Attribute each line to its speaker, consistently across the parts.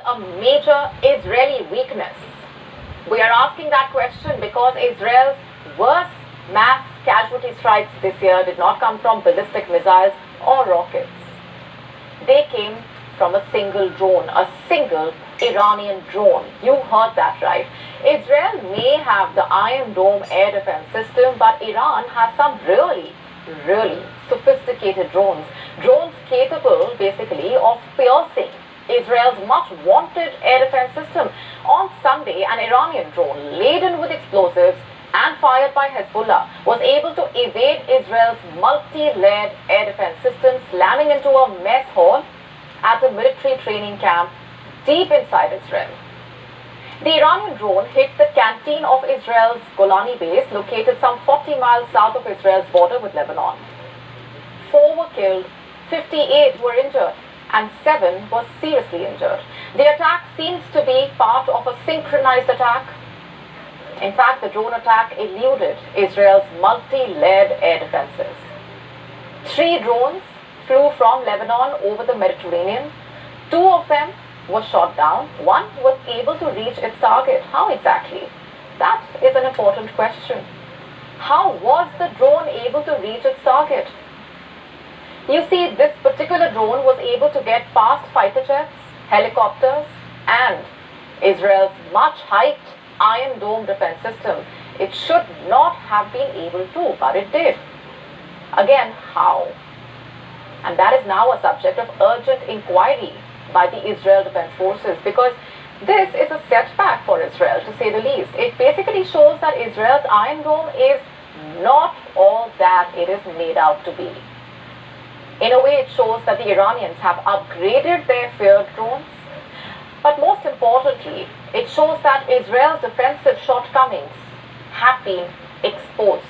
Speaker 1: A major Israeli weakness? We are asking that question because Israel's worst mass casualty strikes this year did not come from ballistic missiles or rockets. They came from a single drone, a single Iranian drone. You heard that right. Israel may have the Iron Dome air defense system, but Iran has some really sophisticated drones. Drones capable basically of piercing Israel's much wanted air defense system. On Sunday, an Iranian drone laden with explosives and fired by Hezbollah was able to evade Israel's multi-layered air defense system, slamming into a mess hall at the military training camp deep inside Israel. The Iranian drone hit the canteen of Israel's Golani base, located some 40 miles south of Israel's border with Lebanon. 4 were killed, 58 were injured, and 7 were seriously injured. The attack seems to be part of a synchronized attack. In fact, the drone attack eluded Israel's multi-layered air defenses. 3 drones flew from Lebanon over the Mediterranean. 2 of them were shot down. 1 was able to reach its target. How exactly? That is an important question. How was the drone able to reach its target? You see, this particular drone was able to get past fighter jets, helicopters, and Israel's much-hyped Iron Dome defense system. It should not have been able to, but it did. Again, how? And that is now a subject of urgent inquiry by the Israel Defense Forces, because this is a setback for Israel, to say the least. It basically shows that Israel's Iron Dome is not all that it is made out to be. In a way, it shows that the Iranians have upgraded their feared drones. But most importantly, it shows that Israel's defensive shortcomings have been exposed.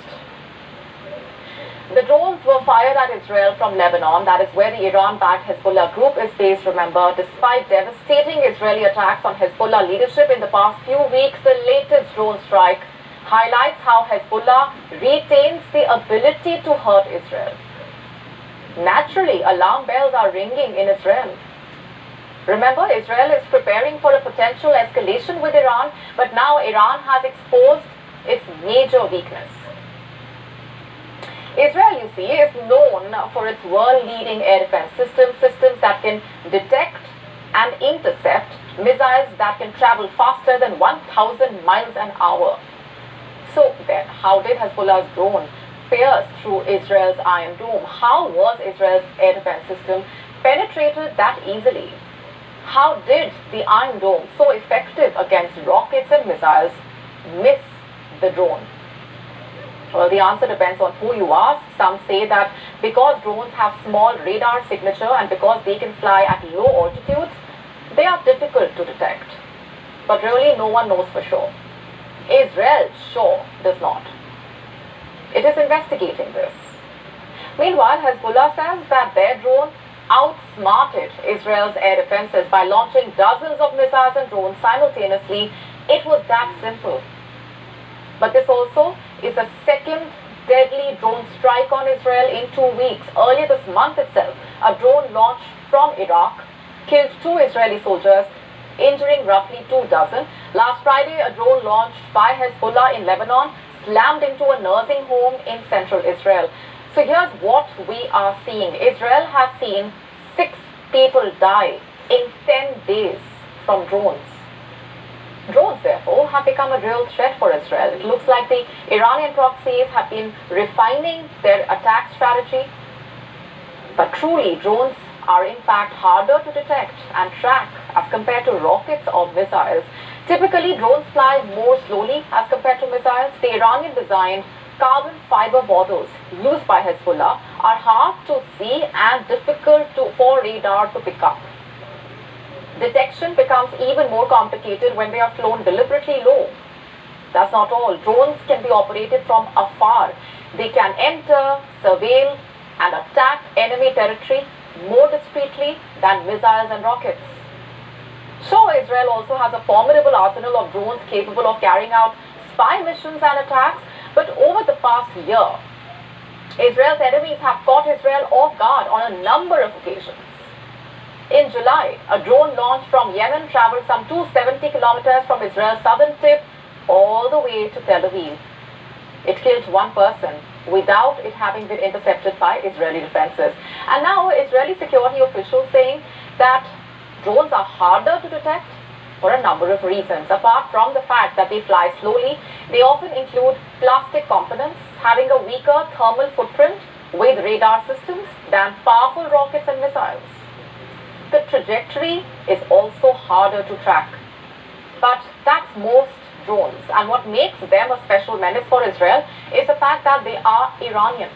Speaker 1: The drones were fired at Israel from Lebanon. That is where the Iran-backed Hezbollah group is based, remember. Despite devastating Israeli attacks on Hezbollah leadership in the past few weeks, the latest drone strike highlights how Hezbollah retains the ability to hurt Israel. Naturally, alarm bells are ringing in Israel. Remember, Israel is preparing for a potential escalation with Iran, but now Iran has exposed its major weakness. Israel, you see, is known for its world-leading air defense systems that can detect and intercept missiles that can travel faster than 1,000 miles an hour. So then, how did Hezbollah's drone pierce through Israel's Iron Dome? How was Israel's air defense system penetrated that easily? How did the Iron Dome, so effective against rockets and missiles, miss the drone? Well, the answer depends on who you ask. Some say that because drones have small radar signature and because they can fly at low altitudes, they are difficult to detect. But really, no one knows for sure. Israel sure does not. It is investigating this. Meanwhile, Hezbollah says that their drone outsmarted Israel's air defenses by launching dozens of missiles and drones simultaneously. It was that simple. But this also is the second deadly drone strike on Israel in 2 weeks. Earlier this month itself, a drone launched from Iraq killed 2 Israeli soldiers, injuring roughly 2 dozen. Last Friday, a drone launched by Hezbollah in Lebanon slammed into a nursing home in central Israel. So here's what we are seeing. Israel has seen 6 people die in 10 days from drones. Drones, therefore, have become a real threat for Israel. It looks like the Iranian proxies have been refining their attack strategy. But truly, drones are in fact harder to detect and track as compared to rockets or missiles. Typically, drones fly more slowly as compared to missiles. The Iranian-designed carbon fiber models used by Hezbollah are hard to see and difficult for radar to pick up. Detection becomes even more complicated when they are flown deliberately low. That's not all. Drones can be operated from afar. They can enter, surveil, and attack enemy territory more discreetly than missiles and rockets. Sure, Israel also has a formidable arsenal of drones capable of carrying out spy missions and attacks, but over the past year, Israel's enemies have caught Israel off guard on a number of occasions. In July, a drone launched from Yemen traveled some 270 kilometers from Israel's southern tip all the way to Tel Aviv. It killed one person without it having been intercepted by Israeli defenses. And now Israeli security officials saying that drones are harder to detect for a number of reasons. Apart from the fact that they fly slowly, they often include plastic components having a weaker thermal footprint with radar systems than powerful rockets and missiles. The trajectory is also harder to track. But that's most drones, and what makes them a special menace for Israel is the fact that they are Iranian.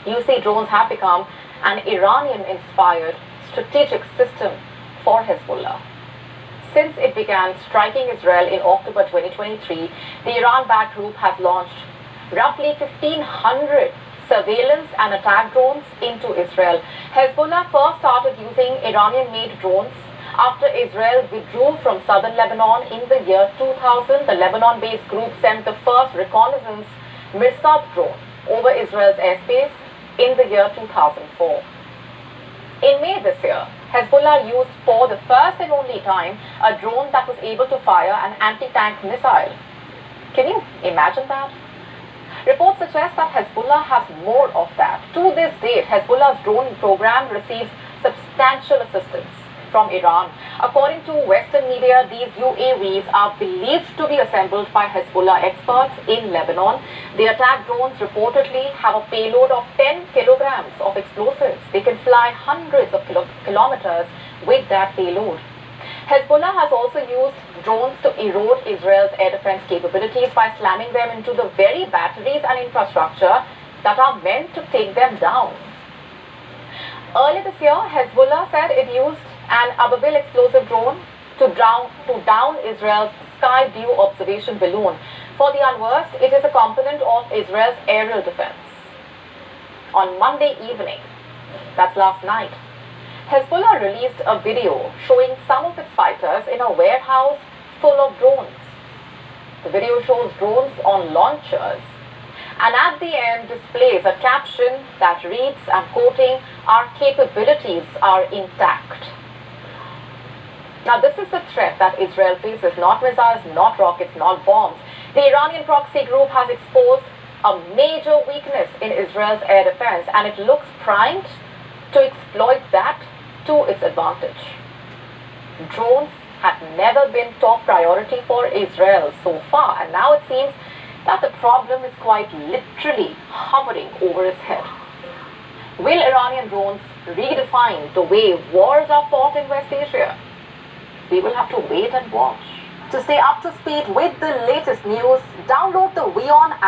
Speaker 1: You see, drones have become an Iranian-inspired strategic system for Hezbollah. Since it began striking Israel in October 2023, the Iran-backed group has launched roughly 1,500 surveillance and attack drones into Israel. Hezbollah first started using Iranian-made drones after Israel withdrew from southern Lebanon in the year 2000. The Lebanon-based group sent the first reconnaissance Mirsad drone over Israel's airspace in the year 2004. In May this year, Hezbollah used for the first and only time a drone that was able to fire an anti-tank missile. Can you imagine that? Reports suggest that Hezbollah has more of that. To this date, Hezbollah's drone program receives substantial assistance from Iran. According to Western media, these UAVs are believed to be assembled by Hezbollah experts in Lebanon. The attack drones reportedly have a payload of 10 kilograms of explosives. They can fly hundreds of kilometers with that payload. Hezbollah has also used drones to erode Israel's air defense capabilities by slamming them into the very batteries and infrastructure that are meant to take them down. Earlier this year, Hezbollah said it used an Ababil explosive drone to down Israel's Sky View observation balloon. For the unversed, it is a component of Israel's aerial defense. On Monday evening, that's last night, Hezbollah released a video showing some of its fighters in a warehouse full of drones. The video shows drones on launchers, and at the end displays a caption that reads, I'm quoting, "Our capabilities are intact." Now, this is the threat that Israel faces, not missiles, not rockets, not bombs. The Iranian proxy group has exposed a major weakness in Israel's air defense, and it looks primed to exploit that to its advantage. Drones have never been top priority for Israel so far, and now it seems that the problem is quite literally hovering over its head. Will Iranian drones redefine the way wars are fought in West Asia? We will have to wait and watch. To stay up to speed with the latest news, download the WION app.